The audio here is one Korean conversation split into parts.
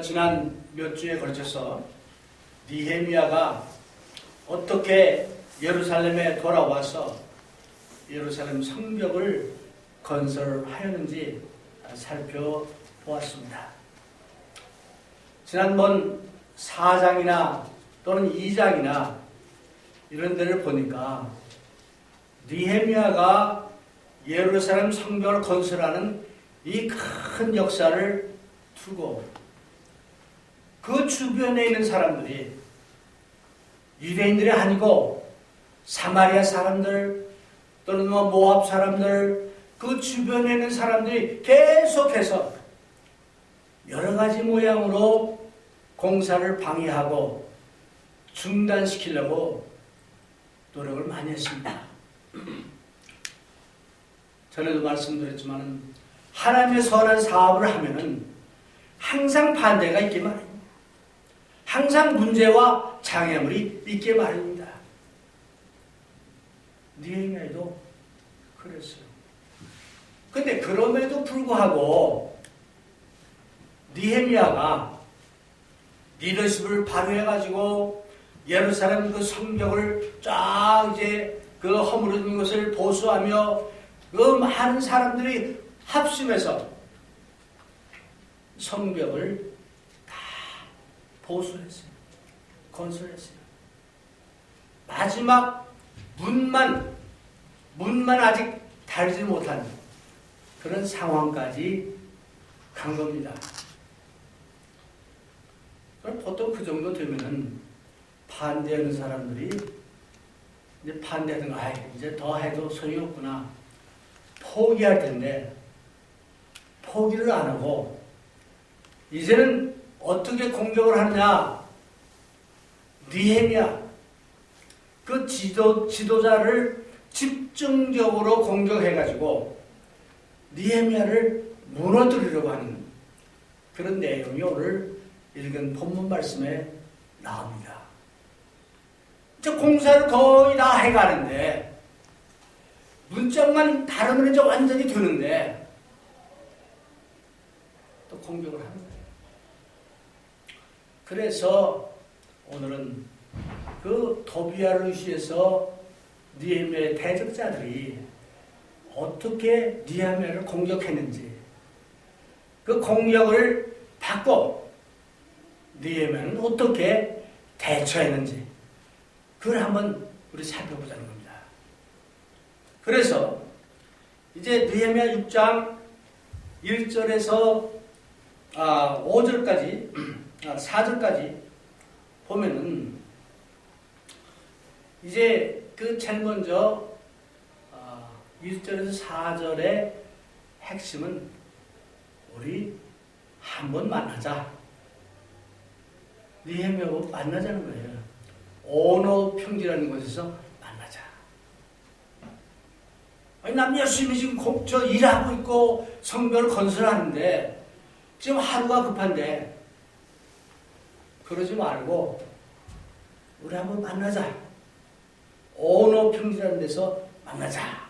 지난 몇 주에 걸쳐서 느헤미야가 어떻게 예루살렘에 돌아와서 예루살렘 성벽을 건설하였는지 살펴보았습니다. 지난번 4장이나 또는 2장이나 이런 데를 보니까 느헤미야가 예루살렘 성벽을 건설하는 이 큰 역사를 두고 그 주변에 있는 사람들이 유대인들이 아니고 사마리아 사람들 또는 모압 사람들 그 주변에 있는 사람들이 계속해서 여러 가지 모양으로 공사를 방해하고 중단시키려고 노력을 많이 했습니다. 전에도 말씀드렸지만 하나님의 선한 사업을 하면은 항상 반대가 있게 마련입니다. 항상 문제와 장애물이 있게 마련입니다. 느헤미야도 그랬어요. 근데 그럼에도 불구하고 느헤미야가 리더십을 발휘해가지고 예루살렘 그 성벽을 쫙 이제 그 허물어진 것을 보수하며 그 많은 사람들이 합심해서 성벽을 다 보수했어요. 건설했어요. 마지막 문만 아직 달지 못한 그런 상황까지 간 겁니다. 보통 그 정도 되면은 반대하는 사람들이 이제 반대하는 거, 이제 더 해도 소용이 없구나. 포기할 텐데 포기를 안 하고 이제는 어떻게 공격을 하느냐. 느헤미야 그 지도자를 집중적으로 공격해가지고 느헤미야를 무너뜨리려고 하는 그런 내용이 오늘 읽은 본문 말씀에 나옵니다. 이제 공사를 거의 다 해가는데 문짝만 다르면 이제 완전히 되는데 또 공격을 하는 거예요. 그래서 오늘은 그 도비아를 의시해서 느헤미야의 대적자들이 어떻게 느헤미야를 공격했는지 그 공격을 받고 느헤미야는 어떻게 대처했는지 그걸 한번 우리 살펴보자는 겁니다. 그래서 이제 느헤미야 6장 1절에서 5절까지 4절까지 보면은 이제 그 제일 먼저 1절에서 4절의 핵심은 우리 한번 만나자. 느헤미야하고 만나자는 거예요. 오노 평지라는 곳에서 만나자. 아니, 남 열심히 지금 일하고 있고 성벽을 건설하는데 지금 하루가 급한데 그러지 말고 우리 한번 만나자. 오노 평지라는 데서 만나자.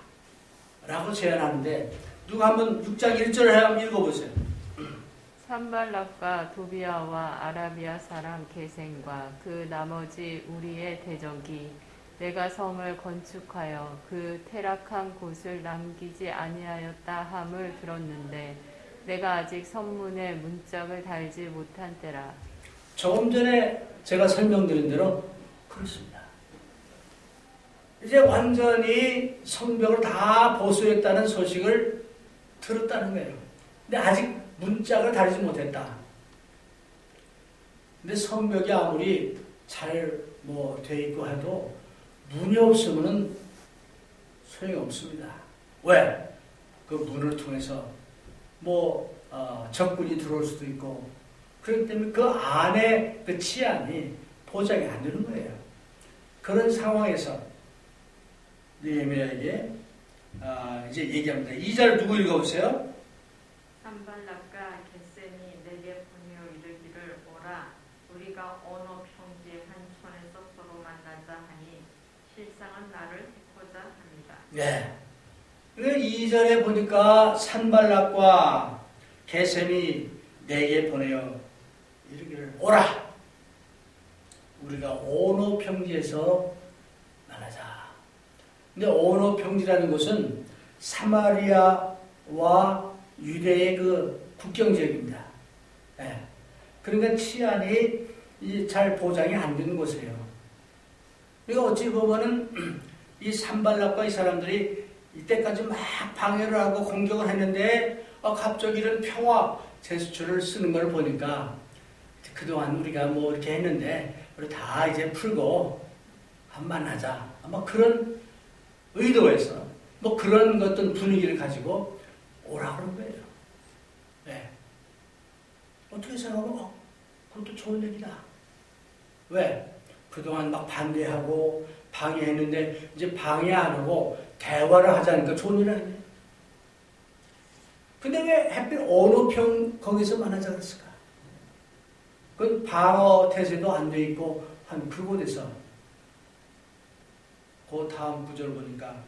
라고 제안하는데 누가 한번 6장 1절을 한번 읽어보세요. 산발락과 도비아와 아라비아 사람 게셈과 그 나머지 우리의 대적이 내가 성을 건축하여 그 퇴락한 곳을 남기지 아니하였다 함을 들었는데 내가 아직 성문에 문짝을 달지 못한 때라. 조금 전에 제가 설명드린 대로 그렇습니다. 이제 완전히 성벽을 다 보수했다는 소식을 들었다는 거예요. 근데 아직 문짝을 달지 못했다. 근데 성벽이 아무리 잘 돼 있고 해도 문이 없으면은 소용이 없습니다. 왜? 그 문을 통해서 적군이 들어올 수도 있고 그렇기 때문에 그 안에 그 치안이 보장이 안 되는 거예요. 그런 상황에서 느헤미야에게 이제 얘기합니다. 2절 누구 읽어보세요? 산발락과 게셈이 내게 보내어 이르기를 오라 우리가 어느 평지의 한 촌에서 서로 만나자 하니 실상은 나를 해코자 합니다. 네. 2절에 보니까 산발락과 게셈이 내게 보내어 이르기를 오라. 우리가 온오평지에서 만나자. 근데 온오평지라는 것은 사마리아와 유대의 그 국경 지역입니다. 예. 그러니까 치안이 잘 보장이 안 되는 곳이에요. 그러니까 어찌 보면은 이 산발락과 이 사람들이 이때까지 막 방해를 하고 공격을 했는데 갑자기 이런 평화 제스처를 쓰는 걸 보니까 그동안 우리가 뭐 이렇게 했는데 우리 다 이제 풀고 한번 만나자. 아마 그런 의도에서 뭐 그런 어떤 분위기를 가지고 오라고 그런 거예요. 네. 어떻게 생각하면 그것도 좋은 얘기다. 왜? 그동안 막 반대하고 방해했는데 이제 방해 안 하고 대화를 하자니까 좋은 일 아니에요. 근데 왜 하필 온오평 거기서 만나자 그랬을까? 그 방어 태세도 안 돼 있고 한 그곳에서 그 다음 구절 보니까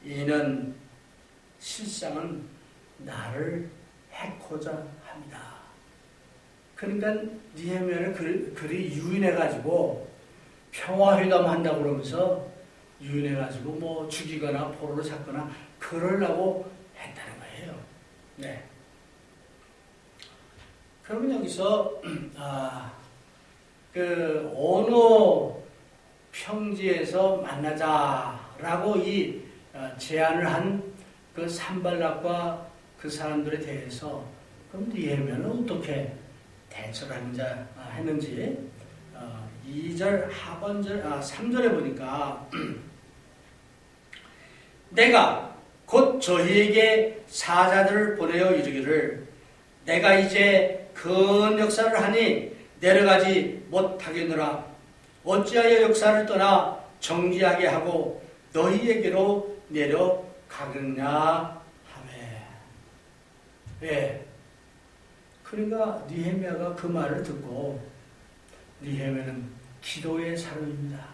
이는 실상은 나를 해코자 합니다. 그러니까 느헤미야를 그리 유인해가지고 평화회담 한다고 그러면서 유인해가지고 뭐 죽이거나 포로로 잡거나 그러려고 했다는 거예요. 네. 그러면 여기서 그 온오 평지에서 만나자라고 이 제안을 한 그 산발락과 그 사람들에 대해서 그럼 느헤미야는 어떻게 대처를 했는지 2절 하반절 3절에 보니까 내가 곧 저희에게 사자들을 보내어 이르기를 내가 이제 큰 역사를 하니 내려가지 못하겠노라. 어찌하여 역사를 떠나 정지하게 하고 너희에게로 내려가겠냐 하매. 예. 그러니까 느헤미야가 그 말을 듣고 느헤미야는 기도의 사람입니다.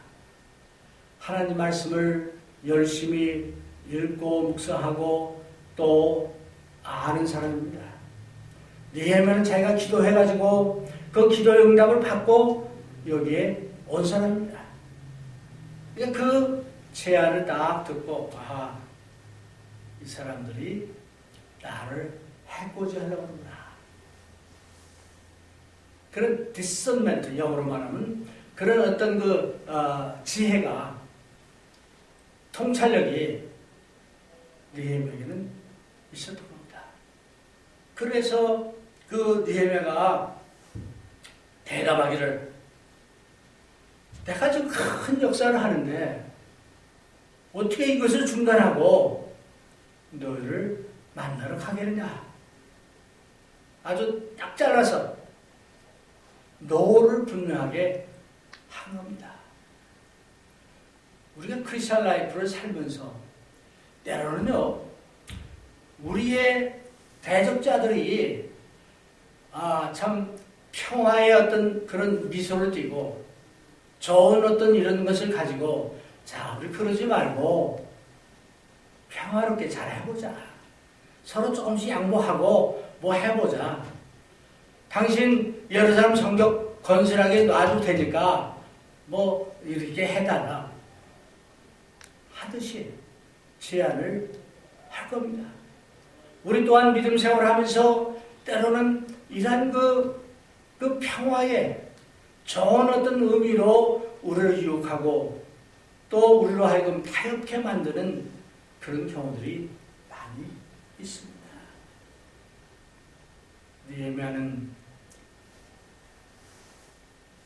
하나님 말씀을 열심히 읽고 묵상하고 또 아는 사람입니다. 느헤미야는 자기가 기도해가지고 그 기도의 응답을 받고 여기에 온 사람입니다. 그러니까 그 제안을 딱 듣고 이 사람들이 나를 해코지 하려고 합니다. 그런 discernment, 영어로 말하면 그런 어떤 그 지혜가 통찰력이 느헤미야에게는 있었던 겁니다. 그래서 그 느헤미야가 대답하기를 내가 지금 큰 역사를 하는데 어떻게 이것을 중단하고 너희를 만나러 가겠느냐. 아주 딱 잘라서 노를 분명하게 한 겁니다. 우리가 크리스천 라이프를 살면서 때로는요 우리의 대적자들이 참 평화의 어떤 그런 미소를 띠고 좋은 어떤 이런 것을 가지고 자 우리 그러지 말고 평화롭게 잘 해보자. 서로 조금씩 양보하고 뭐 해보자. 당신 여러 사람 성격 건실하게 놔도 되니까 뭐 이렇게 해달라 하듯이 제안을 할 겁니다. 우리 또한 믿음 생활을 하면서 때로는 이러한 그 평화의 좋은 어떤 의미로 우리를 유혹하고 또 우리로 하여금 타협케 만드는 그런 경우들이 많이 있습니다. 느헤미야는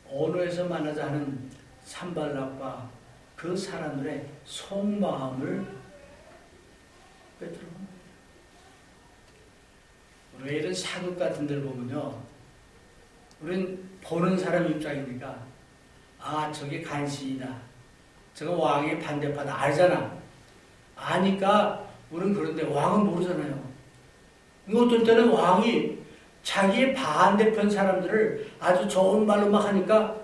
온오에서 만나자 하는 산발락과 그 사람들의 속마음을 빼들어봅니다. 우리가 이런 사극 같은 데를 보면요 우린 보는 사람 입장이니까 저게 간신이다. 저거 왕의 반대파다. 알잖아. 아니까 우린 그런데 왕은 모르잖아요. 어떤 때는 왕이 자기의 반대편 사람들을 아주 좋은 말로 막 하니까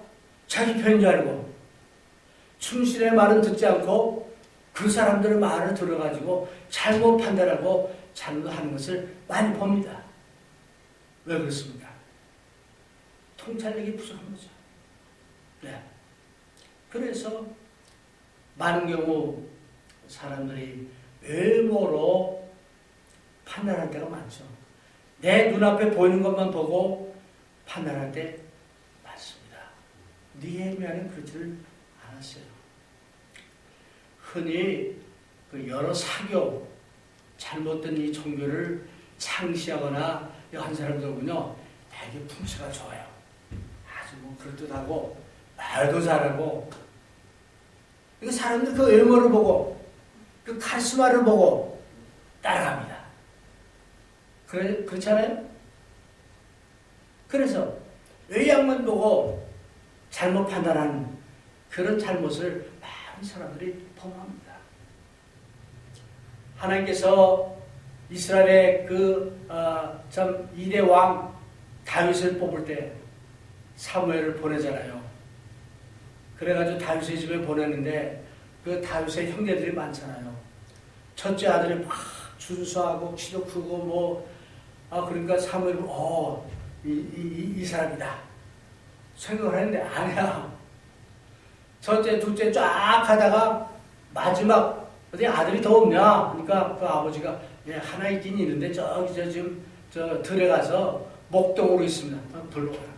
자기 편인 줄 알고 충신의 말은 듣지 않고 그 사람들의 말을 들어가지고 잘못 판단하고 잘못하는 것을 많이 봅니다. 왜 그렇습니까? 통찰력이 부족한 거죠. 네. 그래서 많은 경우 사람들이 외모로 판단할 때가 많죠. 내 눈앞에 보이는 것만 보고 판단할 때 많습니다. 느헤미야는 그렇지를 않았어요. 흔히 그 여러 사교, 잘못된 이 종교를 창시하거나 한 사람들은요, 되게 풍채가 좋아요. 아주 뭐 그럴듯하고 말도 잘하고, 그 사람들 그 외모를 보고 그 카리스마를 보고 따라갑니다. 그렇잖아요? 그래서 외양만 보고 잘못 판단하는 그런 잘못을 많은 사람들이 범합니다. 하나님께서 이스라엘의 참 2대 왕 다윗을 뽑을 때 사무엘을 보내잖아요. 그래가지고 다윗의 집에 보냈는데 그 다윗의 형제들이 많잖아요. 첫째 아들이 막 준수하고 키도 크고 뭐 그러니까 사무엘이 이 사람이다 생각을 했는데 아니야. 첫째 둘째 쫙 하다가 마지막 어디 아들이 더 없냐? 그러니까 그 아버지가 하나 있긴 있는데 저기 지금 들에 가서 목동으로 있습니다. 불러와라.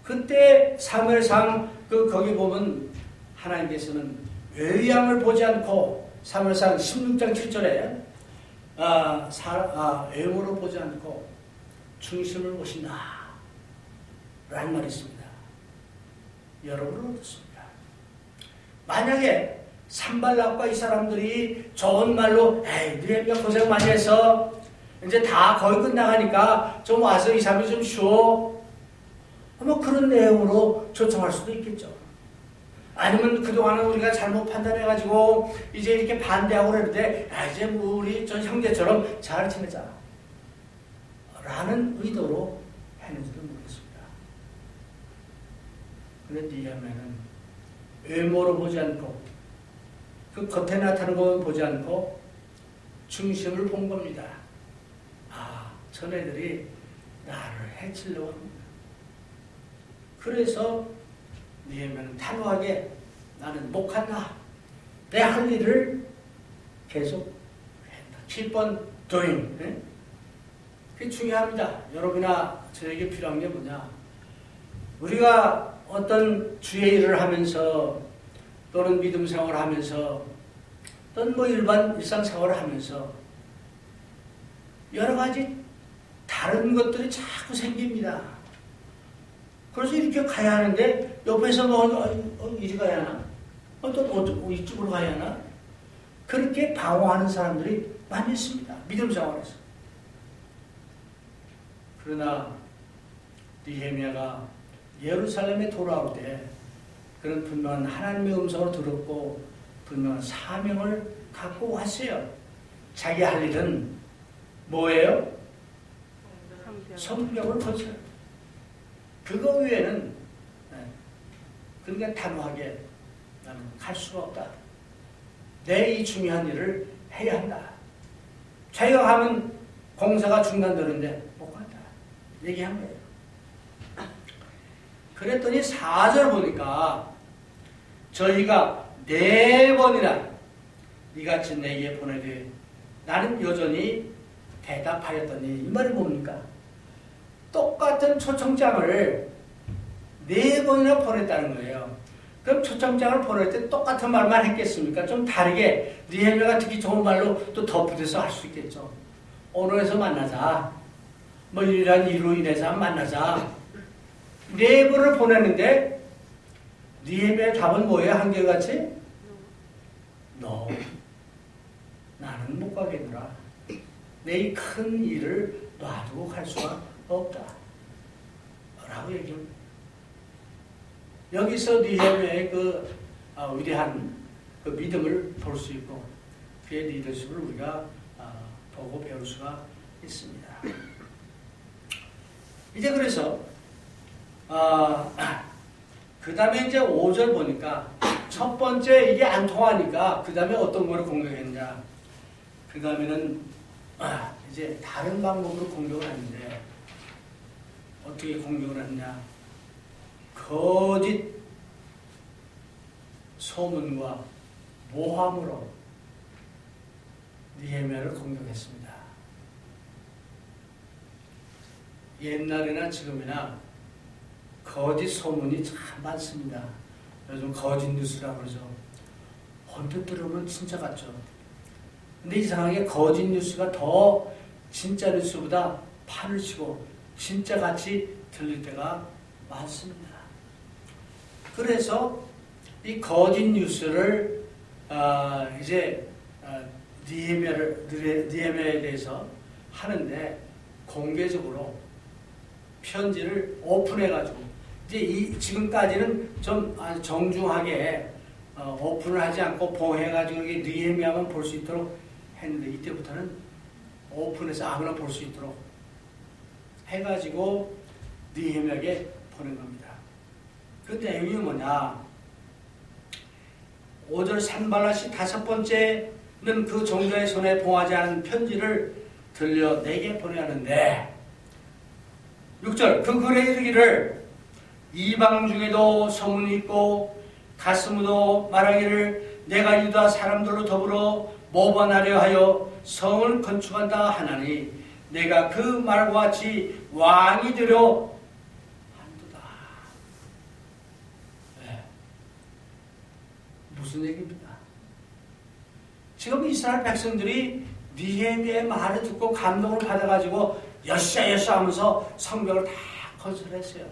그때 사무엘상 거기 보면 하나님께서는 외양을 보지 않고 사무엘상 16장 7절에 외모를 보지 않고 중심을 보신다 라는 말이 있습니다. 여러분은 어떻습니까? 만약에 산발락과 이 사람들이 좋은 말로 느헤미야 고생 많이 해서 이제 다 거의 끝나가니까 좀 와서 2, 3일 좀 쉬어, 뭐 그런 내용으로 초청할 수도 있겠죠. 아니면 그동안은 우리가 잘못 판단해가지고 이제 이렇게 반대하고 그러는데 이제 뭐 우리 전 형제처럼 잘 지내자 라는 의도로 했는지도 모르겠습니다. 그런데 느헤미야는 외모로 보지 않고 그 겉에 나타나는 것만 보지 않고 중심을 본 겁니다. 전애들이 나를 해치려고 합니다. 그래서 느헤미야는 단호하게 나는 못 간다. 내 할 일을 계속 한다. Keep on doing. 네? 그게 중요합니다. 여러분이나 저에게 필요한 게 뭐냐. 우리가 어떤 주의 일을 하면서 또는 믿음 생활을 하면서 또는 뭐 일상 생활을 하면서 여러 가지 다른 것들이 자꾸 생깁니다. 그래서 이렇게 가야 하는데 옆에서 뭐 이리 가야 하나? 또 이쪽으로 가야 하나? 그렇게 방어하는 사람들이 많이 있습니다. 믿음 생활에서. 그러나 느헤미야가 예루살렘에 돌아올 때 그런 분명한 하나님의 음성을 들었고 분명한 사명을 갖고 왔어요. 자기 할 일은 뭐예요? 성벽을 거쳐요. 그거 외에는 그러니까 단호하게 나는 갈 수가 없다. 내 이 중요한 일을 해야 한다. 자기가 하면 공사가 중단되는데 못 간다. 얘기한 거예요. 그랬더니 4절 보니까 저희가 4번이나 이같이 내게 보내되 나는 여전히 대답하였더니 이 말이 뭡니까? 똑같은 초청장을 4번이나 보냈다는 거예요. 그럼 초청장을 보낼 때 똑같은 말만 했겠습니까? 좀 다르게 느헤미야가 듣기 좋은 말로 또 덧붙여서 할 수 있겠죠. 오늘에서 만나자. 뭐 이런 이유로 인해서 만나자. 4번을 보냈는데 느헤미야의 답은 뭐예요? 한결같이? 너 나는 못 가겠노라. 내 이 큰 일을 놔두고 갈 수가 없다. 라고 얘기합니다. 여기서 느헤미야의 위대한 그 믿음을 볼 수 있고 그의 리더십을 우리가 보고 배울 수가 있습니다. 이제 그래서 그 다음에 이제 5절 보니까 첫 번째 이게 안 통하니까 그 다음에 어떤 거를 공격했냐. 그 다음에는 이제 다른 방법으로 공격을 하는데 어떻게 공격을 했냐? 거짓 소문과 모함으로 느헤미야를 공격했습니다. 옛날이나 지금이나 거짓 소문이 참 많습니다. 요즘 거짓 뉴스라고 그러죠. 언뜻 들으면 진짜 같죠. 근데 이상하게 거짓 뉴스가 더 진짜 뉴스보다 판을 치고 진짜 같이 들릴 때가 많습니다. 그래서 이 거짓 뉴스를 이제 느헤미야에 대해서 하는데 공개적으로 편지를 오픈해가지고 이제 지금까지는 좀 정중하게 오픈을 하지 않고 봉해가지고 느헤미야만 볼 수 있도록 했는데 이때부터는 오픈해서 아무나 볼 수 있도록 해가지고 느헤미야에게 보낸 겁니다. 그 내용이 뭐냐? 5절 산발랏이 다섯 번째는 그 종자의 손에 봉하지 않은 편지를 들려 내게 보내는데 6절 그 글에 이르기를 이방 중에도 소문이 있고 가스무도 말하기를 내가 유다 사람들로 더불어 모반하려 하여 성을 건축한다 하나니 내가 그 말과 같이 왕이 되려 한도다. 네. 무슨 얘기입니까? 지금 이스라엘 백성들이 느헤미야의 말을 듣고 감동을 받아가지고 여쌰 하면서 성벽을 다 건설했어요.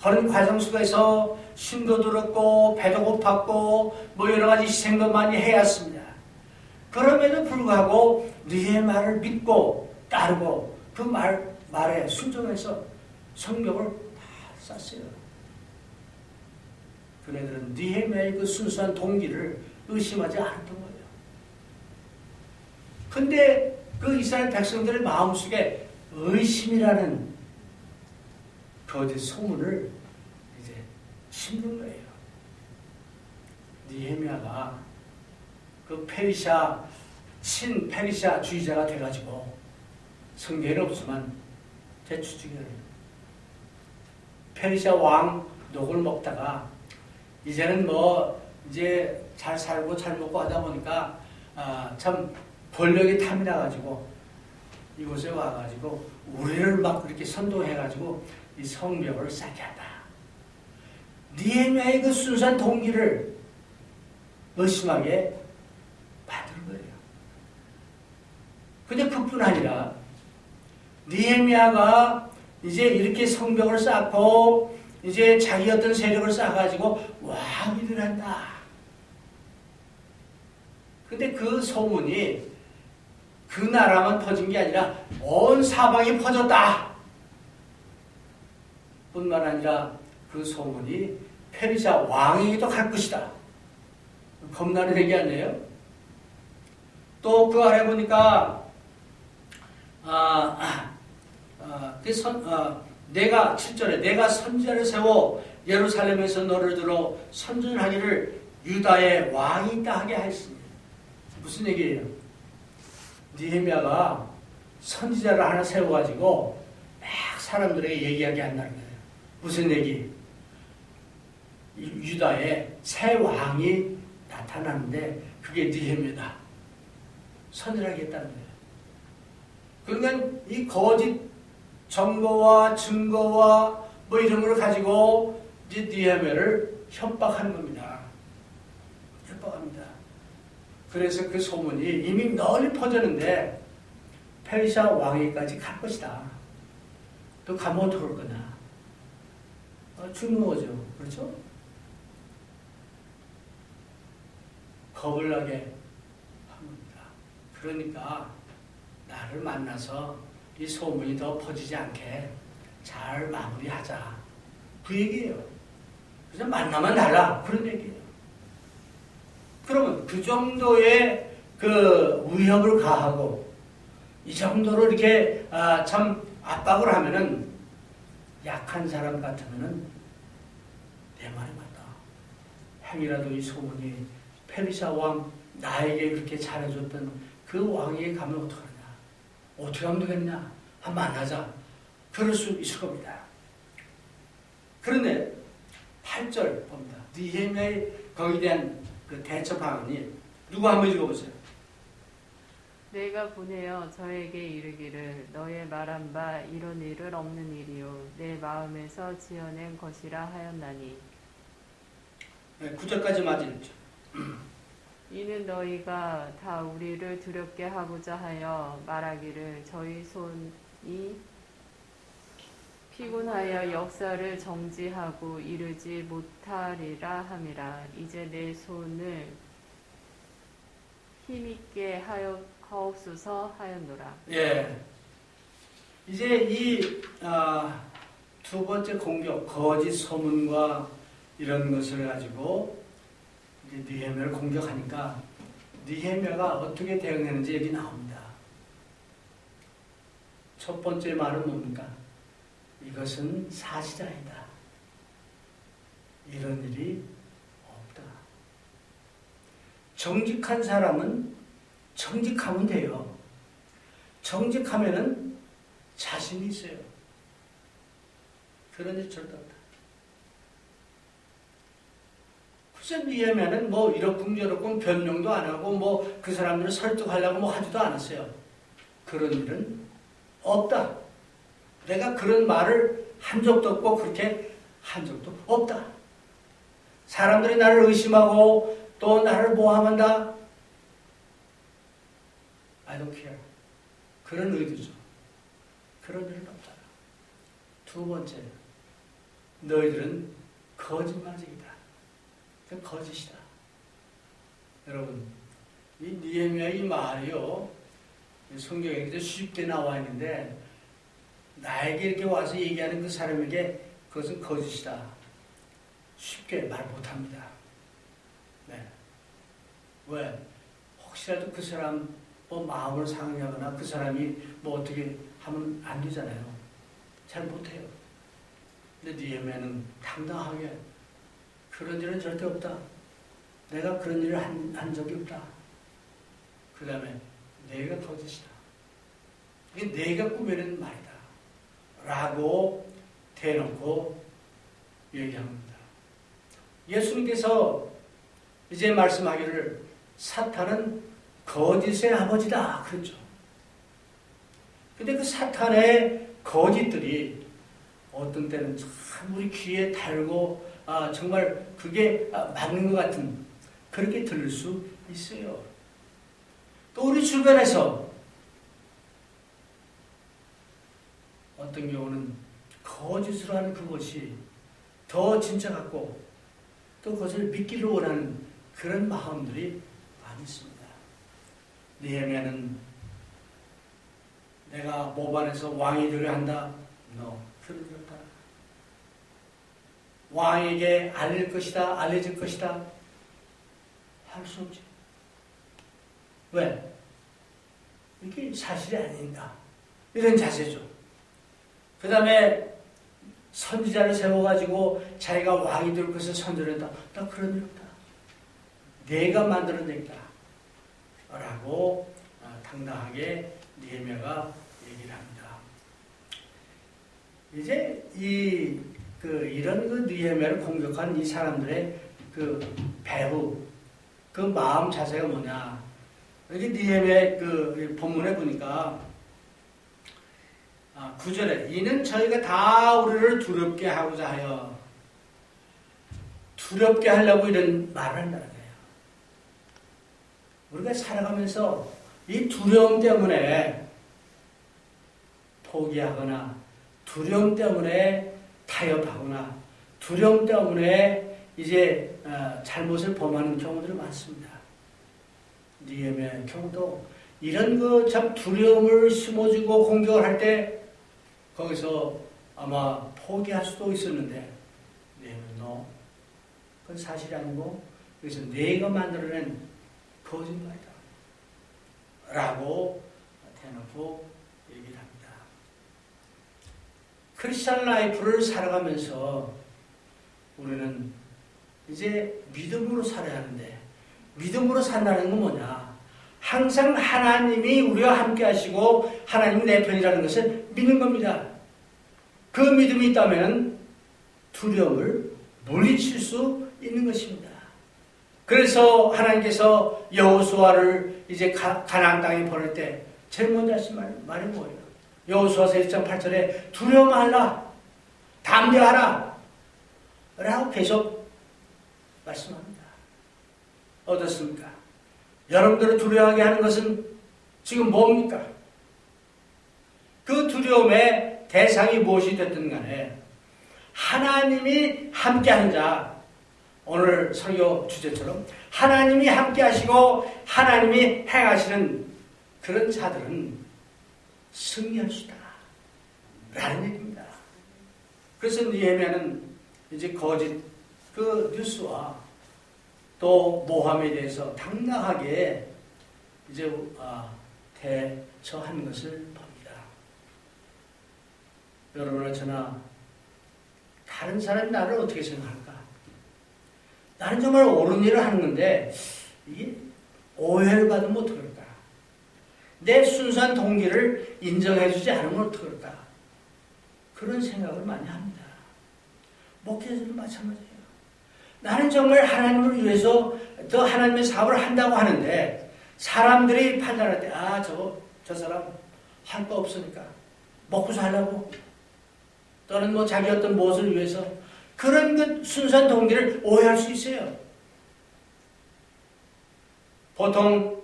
그런 과정 속에서 신도 들었고 배도 고팠고 뭐 여러 가지 희생도 많이 해왔습니다. 그럼에도 불구하고 느헤미야의 말을 믿고 따르고 그 말에 순종해서 성벽을 다 쌌어요. 그네들은 느헤미야의 그 순수한 동기를 의심하지 않았던 거예요. 근데 그 이스라엘 백성들의 마음속에 의심이라는 거짓 소문을 이제 심는 거예요. 느헤미야가 그 페르시아 주의자가 돼가지고 성경에는 없지만 제 추측에는 페르시아 왕 녹을 먹다가 이제는 뭐 이제 잘 살고 잘 먹고 하다 보니까 참 권력이 탐이 나가지고 이곳에 와가지고 우리를 막 그렇게 선동해가지고 이 성벽을 쌓게 한다. 느헤미야의 그 순수한 동기를 의심하게 만드는 거예요. 근데 그뿐 아니라 느헤미야가 이제 이렇게 성벽을 쌓고 이제 자기 어떤 세력을 쌓아가지고 왕이 되란다. 근데 그 소문이 그 나라만 퍼진 게 아니라 온 사방에 퍼졌다. 뿐만 아니라 그 소문이 페르시아 왕에게도 갈 것이다. 겁나는 얘기 아니에요? 또 그 아래 보니까 내가 7절에 내가 선지자를 세워 예루살렘에서 너를 들어 선전하기를 유다의 왕이 있다 하게 하였으니 무슨 얘기예요? 느헤미야가 선지자를 하나 세워가지고 막 사람들에게 얘기하게 한다는 거예요. 무슨 얘기? 유다의 새 왕이 나타나는데 그게 느헤미야다. 선언하겠다는 거예요. 그러니까 이 거짓 정보와 증거와 뭐 이런 걸 가지고 이제 느헤미야를 협박하는 겁니다. 협박합니다. 그래서 그 소문이 이미 널리 퍼졌는데 페르시아 왕에게까지 갈 것이다. 또 가면 어떻게 할 거냐? 죽는 거죠. 그렇죠? 겁을 나게 한 겁니다. 그러니까 나를 만나서 이 소문이 더 퍼지지 않게 잘 마무리하자. 그 얘기예요. 그래서 만나면 달라. 그런 얘기예요. 그러면 그 정도의 그 위협을 가하고 이 정도로 이렇게 참 압박을 하면은 약한 사람 같으면은 내 말이 맞다. 행이라도 이 소문이 페르시아 왕 나에게 그렇게 잘해줬던 그 왕에게 가면 어떡하냐? 어떻게 하면 되겠냐? 한번 만나자. 그럴 수 있을 겁니다. 그런데 8절 봅니다. 느헤미야의 거기에 대한 그 대처 방안이 누구 한번 읽어보세요. 내가 보내어 저에게 이르기를 너의 말한 바 이런 일은 없는 일이요 내 마음에서 지어낸 것이라 하였나니 9절까지 맞이 읽죠. 이는 너희가 다 우리를 두렵게 하고자 하여 말하기를 저희 손이 피곤하여 역사를 정지하고 이르지 못하리라 함이라. 이제 내 손을 힘있게 하옵소서 하였노라. 예. 이제 이 두 번째 공격, 거짓 소문과 이런 것을 가지고 이제 느헤미야를 공격하니까 느헤미야가 어떻게 대응했는지 여기 나옵니다. 첫 번째 말은 뭡니까? 이것은 사실이 아니다. 이런 일이 없다. 정직한 사람은 정직하면 돼요. 정직하면은 자신이 있어요. 그런 일 절대 없다. 글쎄 느헤미야는 뭐 이러쿵저러쿵 변명도 안 하고 뭐 그 사람들을 설득하려고 뭐 하지도 않았어요. 그런 일은 없다. 내가 그런 말을 한 적도 없고 그렇게 한 적도 없다. 사람들이 나를 의심하고 또 나를 모함한다. I don't care. 그런 의도죠. 그런 일은 없다. 두 번째, 너희들은 거짓말쟁이다. 그 거짓이다. 여러분, 이 느헤미야의 말이요, 성경에 쉽게 나와 있는데 나에게 이렇게 와서 얘기하는 그 사람에게 그것은 거짓이다. 쉽게 말 못합니다. 네. 왜? 혹시라도 그 사람 뭐 마음을 상하거나 그 사람이 뭐 어떻게 하면 안 되잖아요. 잘 못해요. 근데 느헤미야는 당당하게 그런 일은 절대 없다. 내가 그런 일을 한 적이 없다. 그 다음에 내가 거짓이다. 이게 내가 꾸며낸 말이다. 라고 대놓고 얘기합니다. 예수님께서 이제 말씀하기를 사탄은 거짓의 아버지다. 그랬죠. 근데 그 사탄의 거짓들이 어떤 때는 참 우리 귀에 달고 정말 그게 맞는 것 같은 그렇게 들릴 수 있어요. 또 우리 주변에서 어떤 경우는 거짓으로 하는 그것이 더 진짜 같고 또 그것을 믿기를 원하는 그런 마음들이 많이 있습니다. 느헤미야는 내가 모반에서 왕이 되려 한다. No, 그런 줄 알다. 왕에게 알릴 것이다. 알려질 것이다. 할 수 없지. 왜? 이게 사실이 아닌가. 이런 자세죠. 그 다음에 선지자를 세워가지고 자기가 왕이 될 것을 선전했다. 나 그런 일 없다. 내가 만들어냈다. 라고 당당하게 느헤미야가 얘기를 합니다. 이제 이런 느헤미야를 공격한 이 사람들의 그 배후, 그 마음 자세가 뭐냐. 여기 느헤미야의 그 본문에 보니까 9절에 이는 저희가 다 우리를 두렵게 하고자 하여 두렵게 하려고 이런 말을 한다는 거예요. 우리가 살아가면서 이 두려움 때문에 포기하거나 두려움 때문에 타협하거나 두려움 때문에 이제 잘못을 범하는 경우들이 많습니다. 느헤미야의 경우도 이런 그 참 두려움을 심어주고 공격을 할 때 거기서 아마 포기할 수도 있었는데 너 그건 사실이 아니고 그래서 내가 만들어낸 거짓말이다 라고 대놓고 얘기를 합니다. 크리스찬 라이프를 살아가면서 우리는 이제 믿음으로 살아야 하는데 믿음으로 산다는 건 뭐냐? 항상 하나님이 우리와 함께 하시고 하나님이 내 편이라는 것을 믿는 겁니다. 그 믿음이 있다면 두려움을 물리칠 수 있는 것입니다. 그래서 하나님께서 여호수아를 이제 가나안 땅에 보낼 때 제일 먼저 하신 말이 뭐예요? 여호수아서 1장 8절에 두려워 말라, 담대하라 라고 계속 말씀합니다. 어떻습니까? 여러분들을 두려워하게 하는 것은 지금 뭡니까? 그 두려움의 대상이 무엇이 됐든 간에 하나님이 함께하는 자, 오늘 설교 주제처럼 하나님이 함께하시고 하나님이 행하시는 그런 자들은 승리할 수 있다 라는 얘기입니다. 그래서 니에미야는 이제 거짓 그 뉴스와 또 모함에 대해서 당당하게 이제 대처하는 것을 봅니다. 여러분은 저나 다른 사람이 나를 어떻게 생각할까? 나는 정말 옳은 일을 하는 건데 이게 오해를 받으면 어떡할까? 내 순수한 동기를 인정해주지 않으면 어떡할까? 그런 생각을 많이 합니다. 목회자들도 마찬가지예요. 나는 정말 하나님을 위해서 더 하나님의 사업을 한다고 하는데 사람들이 판단할 때 저 사람 할 거 없으니까 먹고 살라고 또는 뭐 자기 어떤 무엇을 위해서 그런 그 순수한 동기를 오해할 수 있어요. 보통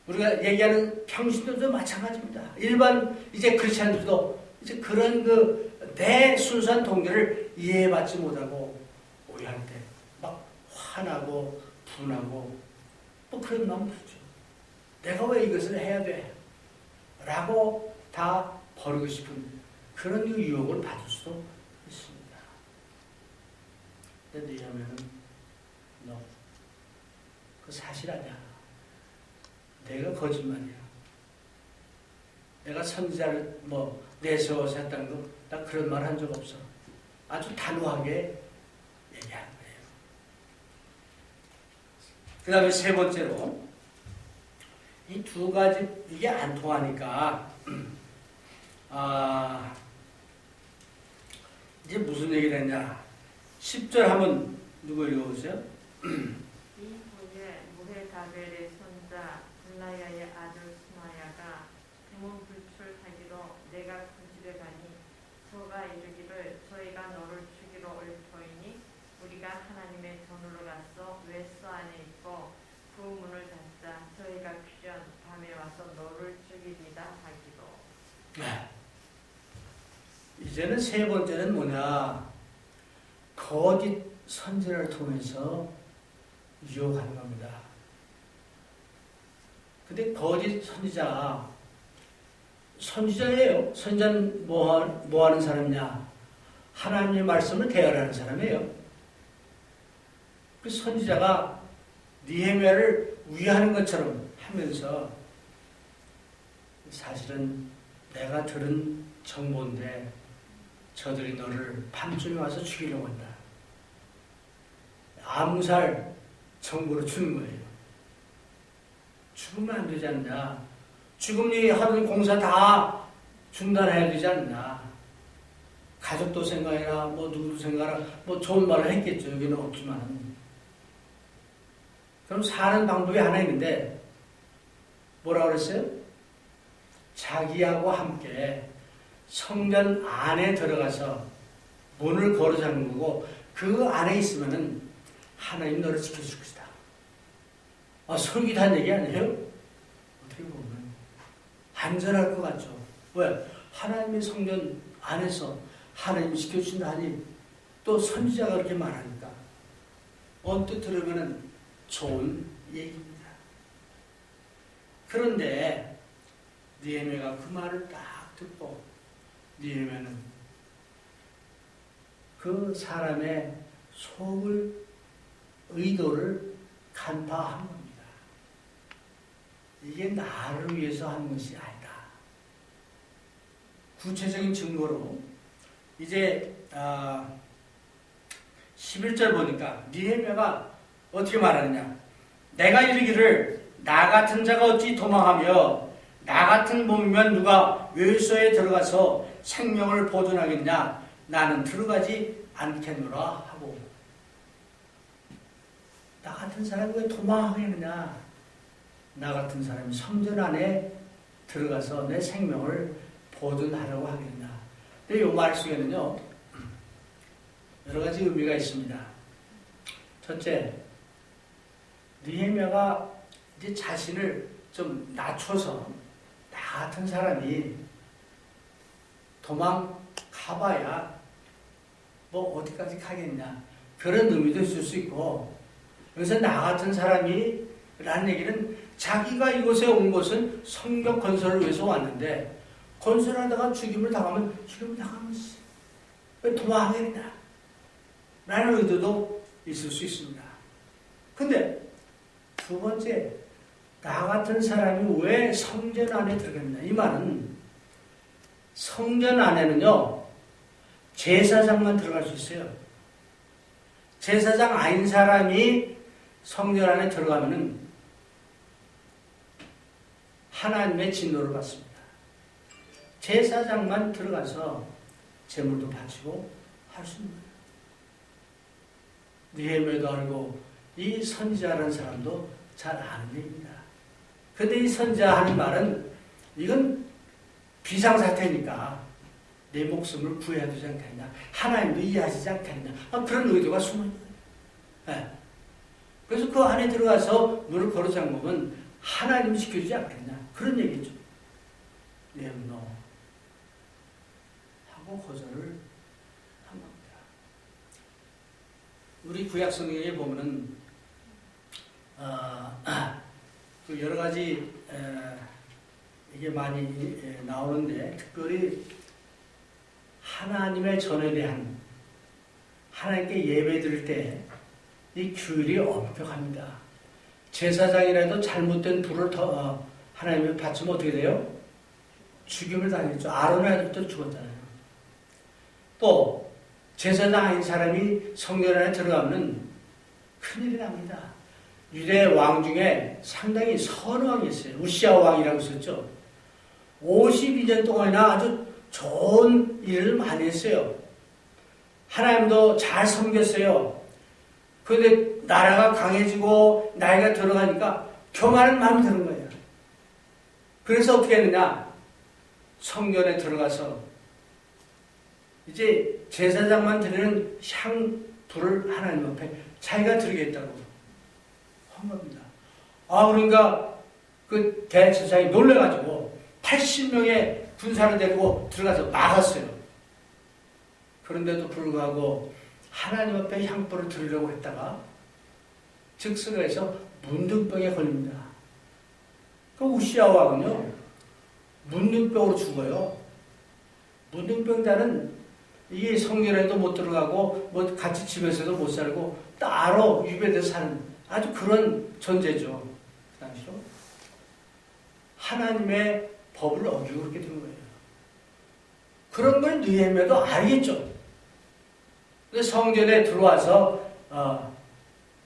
우리가 얘기하는 평신도도 마찬가지입니다. 일반 이제 크리스찬들도 이제 그런 그 내 순수한 동기를 이해받지 못하고 오해할 때 막 화나고 분하고 뭐 그런 마음 들죠. 내가 왜 이것을 해야 돼? 라고 다 버리고 싶은 그런 유혹을 받을 수도 있습니다. 근데 이러면은 너 그 사실 아니야. 내가 거짓말이야. 내가 선지자를 뭐 내세워서 했다는 거, 나 그런 말 한 적 없어. 아주 단호하게 얘기하는 거예요. 그 다음에 세 번째로, 이 두 가지, 이게 안 통하니까, 이제 무슨 얘기를 했냐. 10절 한번 누구 읽어보세요? 이 후에 무헤다벨의 손자 블라야의 아들 스마야가 대문 불출하기로 내가 그 집에 가니 저가 이르기를 저희가 너를 죽이러 올 터이니 우리가 하나님의 전으로 가서 웨스 안에 있고 그 문을 닫자 저희가 필연 밤에 와서 너를 죽이리다 하기로. 네. 이제는 세 번째는 뭐냐. 거짓 선지자를 통해서 유혹하는 겁니다. 근데 거짓 선지자예요. 선지자는 뭐 하는 사람이냐? 하나님의 말씀을 대언하는 사람이에요. 그 선지자가 느헤미야를 위하는 것처럼 하면서 사실은 내가 들은 정보인데 저들이 너를 밤중에 와서 죽이려고 한다. 암살 정보를 주는 거예요. 죽으면 안 되지 않냐. 죽음이 하는 공사 다 중단해야 되지 않나. 가족도 생각해라, 뭐 누구도 생각해라, 뭐 좋은 말을 했겠죠. 여기는 없지만. 그럼 사는 방법이 하나 있는데 뭐라고 그랬어요? 자기하고 함께 성전 안에 들어가서 문을 걸어 잠그는 거고 그 안에 있으면은 하나님 너를 지켜줄 것이다. 솔깃한 얘기 아니에요? 어떻게 보면 안전할 것 같죠. 왜? 하나님의 성전 안에서 하나님이 지켜주신다 하니 또 선지자가 그렇게 말하니까 언뜻 들으면은 좋은 얘기입니다. 그런데 느헤미야가 그 말을 딱 듣고 느헤미야는 그 사람의 속을 의도를 간파한 겁니다. 이게 나를 위해서 하는 것이 아니다. 구체적인 증거로 이제 11절 보니까 느헤미야가 어떻게 말하느냐. 내가 이르기를 나 같은 자가 어찌 도망하며 나 같은 몸이면 누가 외소에 들어가서 생명을 보존하겠냐. 나는 들어가지 않겠노라 하고. 나 같은 사람이 왜 도망하겠느냐? 나 같은 사람이 성전 안에 들어가서 내 생명을 보존하려고 하겠느냐? 근데 이 말 속에는요, 여러 가지 의미가 있습니다. 첫째, 느헤미야가 이제 자신을 좀 낮춰서 나 같은 사람이 도망가봐야 뭐 어디까지 가겠냐, 그런 의미도 있을 수 있고, 여기서 나 같은 사람이 라는 얘기는 자기가 이곳에 온 것은 성벽 건설을 위해서 왔는데 건설하다가 죽임을 당하면 왜 도망하겠냐 라는 의도도 있을 수 있습니다. 근데 두 번째, 나 같은 사람이 왜 성전 안에 들어갔냐, 이 말은 성전 안에는요 제사장만 들어갈 수 있어요. 제사장 아닌 사람이 성전 안에 들어가면은 하나님의 진노를 받습니다. 제사장만 들어가서 제물도 바치고 할 수 있는 거예요. 느헤미야도 알고 이 선지자라는 사람도 잘 아는 얘기입니다. 그런데 이 선지자 하는 말은 이건 비상사태니까 내 목숨을 구해야 되지 않겠냐, 하나님도 이해하시지 않겠냐, 그런 의도가 숨어 있는 거예요. 네. 그래서 그 안에 들어가서 문을 걸어 잠그면 하나님이 지켜주지 않겠냐, 그런 얘기죠. 네너 하고 거절을 한 겁니다. 우리 구약 성경에 보면은 그 여러 가지 이게 많이 나오는데, 특별히 하나님의 전에 대한, 하나님께 예배 드릴 때 이 규율이 엄격합니다. 제사장이라도 잘못된 불을 하나님께 바치면 어떻게 돼요? 죽임을 당했죠. 아론의 아들도 죽었잖아요. 또 제사장 아닌 사람이 성전 안에 들어가면 큰일이 납니다. 유대 왕 중에 상당히 선한 왕이 있어요. 우시야 왕이라고 있었죠. 52년 동안이나 아주 좋은 일을 많이 했어요. 하나님도 잘 섬겼어요. 그런데 나라가 강해지고 나이가 들어가니까 교만한 마음이 드는 거예요. 그래서 어떻게 했느냐? 성전에 들어가서 이제 제사장만 드리는 향불을 하나님 앞에 자기가 드리겠다고 한 겁니다. 그러니까 그 대제사장이 놀래가지고 80명의 군사를 데리고 들어가서 막았어요. 그런데도 불구하고 하나님 앞에 향불을 드리려고 했다가 즉석에서 문둥병에 걸립니다. 그 우시야 왕은요 문둥병으로 죽어요. 문둥병자는 이게 성전에도 못 들어가고 뭐 같이 집에서도 못 살고 따로 유배돼서 사는 아주 그런 존재죠. 그 당시로 하나님의 법을 어기고 그렇게 된 거예요. 그런 걸 느헤미야도 알겠죠. 근데 성전에 들어와서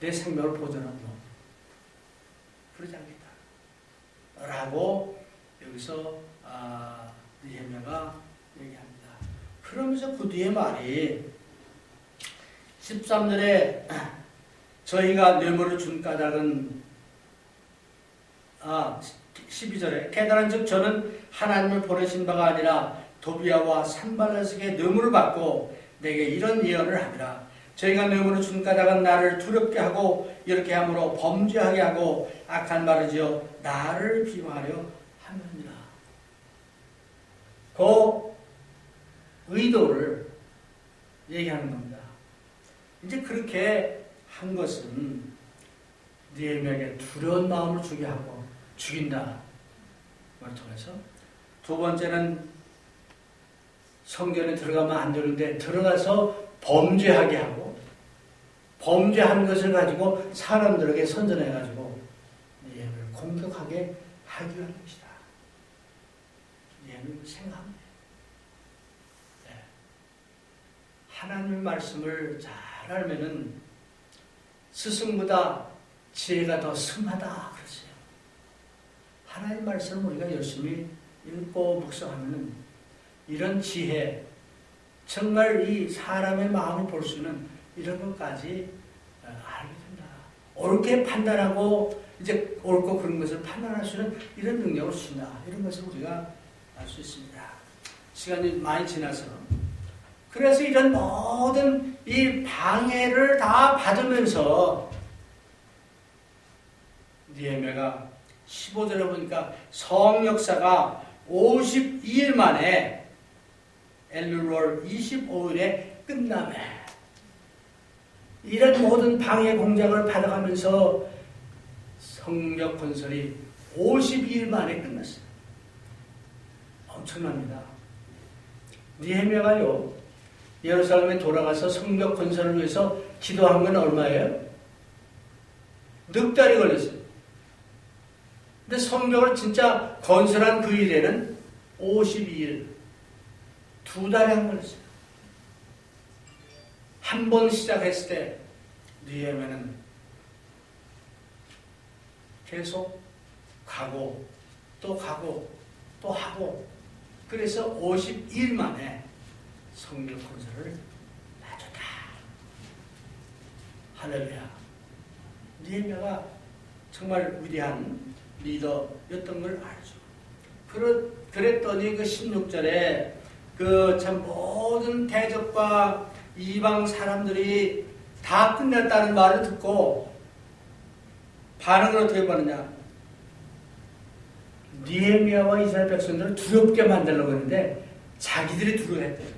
내 생명을 보존하고 그러지 않겠다 라고 여기서 느헤미야가 얘기합니다. 그러면서 그 뒤에 말이 13절에 저희가 뇌물을 준 까닭은 12절에 깨달은즉 저는 하나님을 보내신 바가 아니라 도비야와 산발라스에게 뇌물을 받고 내게 이런 예언을 하니라. 저희가 뇌물을 준 까닭은 나를 두렵게 하고 이렇게 함으로 범죄하게 하고 악한 말을 지어 나를 비방하려 함이니라. 그 의도를 얘기하는 겁니다. 이제 그렇게 한 것은 느헤미야에게 두려운 마음을 주게 하고 죽인다. 그걸 통해서 두 번째는 성전에 들어가면 안 되는데 들어가서 범죄하게 하고 범죄한 것을 가지고 사람들에게 선전해가지고 느헤미야를 공격하게 하기 위한 것이다. 느헤미야는 생각합니다. 네. 하나님의 말씀을 잘 알면은 스승보다 지혜가 더 승하다 그랬어요. 하나님 말씀을 우리가 열심히 읽고 묵상하면은 이런 지혜, 정말 이 사람의 마음을 볼 수 있는 이런 것까지 알게 된다. 옳게 판단하고 이제 옳고 그런 것을 판단할 수 있는 이런 능력을 주신다. 이런 것을 우리가 알 수 있습니다. 시간이 많이 지나서 그래서 이런 모든 이 방해를 다 받으면서 느헤미야가 15절에 보니까 성역사가 52일 만에 엘룰월 25일에 끝나매 이런 모든 방해 공작을 받아가면서 성벽 건설이 52일 만에 끝났어요. 엄청납니다. 느헤미야가요 예루살렘에 돌아가서 성벽 건설을 위해서 기도한 건 얼마예요? 넉 달이 걸렸어요. 근데 성벽을 진짜 건설한 그 일에는 52일, 2달이 안 걸렸어요. 한 번 시작했을 때 느헤미야는 계속 가고 또 가고 또 하고 그래서 52일 만에 성벽 건설을 마쳤다. 할렐루야. 느헤미야가 정말 위대한 리더였던 걸 알죠. 그랬더니 그 16절에 그 참 모든 대적과 이방 사람들이 다 끝냈다는 말을 듣고 반응을 어떻게 받느냐. 느헤미야와 이스라엘 백성들을 두렵게 만들려고 했는데 자기들이 두려워했대요.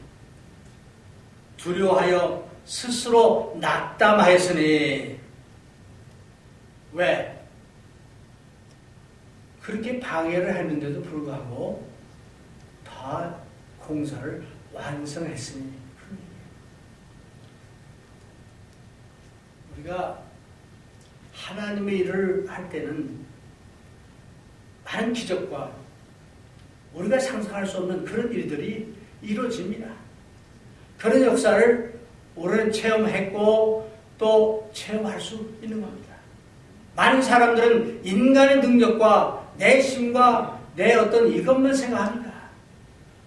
두려워하여 스스로 낙담하였으니 왜? 그렇게 방해를 했는데도 불구하고 다 공사를 완성했으니 우리가 하나님의 일을 할 때는 많은 기적과 우리가 상상할 수 없는 그런 일들이 이루어집니다. 그런 역사를 우리는 체험했고 또 체험할 수 있는 겁니다. 많은 사람들은 인간의 능력과 내 힘과 내 어떤 이것만 생각합니다.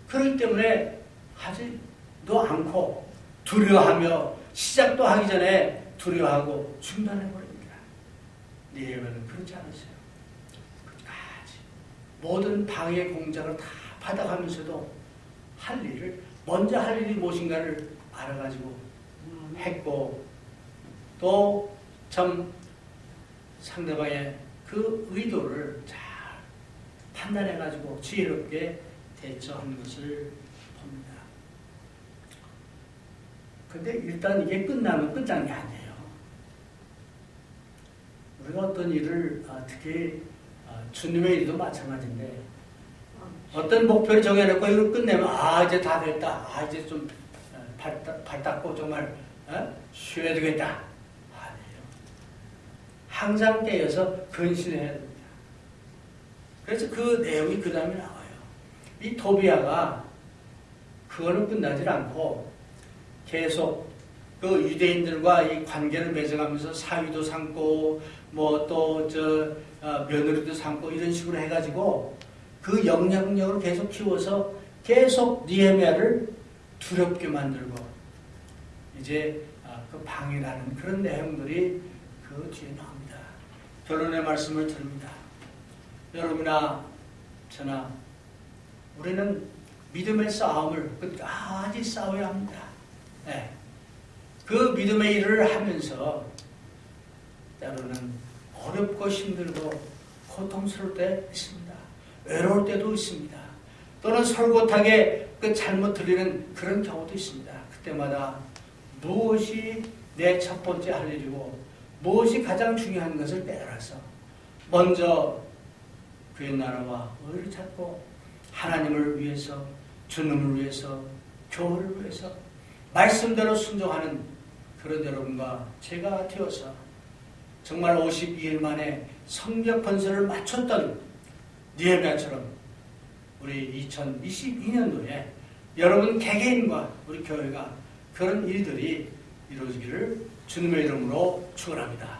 그렇기 때문에 하지도 않고 두려워하며 시작도 하기 전에 두려워하고 중단해버립니다. 느헤미야는 그렇지 않았어요. 끝까지 모든 방해 공작을 다 받아가면서도 할 일을 먼저 할 일이 무엇인가를 알아가지고 했고 또 참 상대방의 그 의도를 잘 판단해가지고 지혜롭게 대처하는 것을 봅니다. 근데 일단 이게 끝나면 끝난 게 아니에요. 우리가 어떤 일을 특히 주님의 일도 마찬가지인데 어떤 목표를 정해놓고 이걸 끝내면 이제 다 됐다. 이제 좀 발 닦고 정말 쉬어야 되겠다. 아니에요. 항상 깨어서 근신해야 됩니다. 그래서 그 내용이 그 다음에 나와요. 이 토비아가 그거는 끝나질 않고 계속 그 유대인들과 이 관계를 맺어가면서 사위도 삼고 뭐 또 며느리도 삼고 이런 식으로 해가지고 그 영향력을 계속 키워서 계속 느헤미야를 두렵게 만들고 이제 그 방해라는 그런 내용들이 그 뒤에 나옵니다. 결론의 말씀을 드립니다. 여러분이나 저나 우리는 믿음의 싸움을 끝까지 싸워야 합니다. 네. 그 믿음의 일을 하면서 때로는 어렵고 힘들고 고통스러울 때 있습니다. 외로울 때도 있습니다. 또는 솔곳하게 그 잘못 들리는 그런 경우도 있습니다. 그때마다 무엇이 내 첫 번째 할 일이고 무엇이 가장 중요한 것을 깨달아서 먼저 그의 나라와 의를 찾고 하나님을 위해서 주님을 위해서 교회를 위해서 말씀대로 순종하는 그런 여러분과 제가 되어서 정말 52일 만에 성벽 건설을 마쳤던 느헤미야처럼 우리 2022년도에 여러분 개개인과 우리 교회가 그런 일들이 이루어지기를 주님의 이름으로 축원합니다.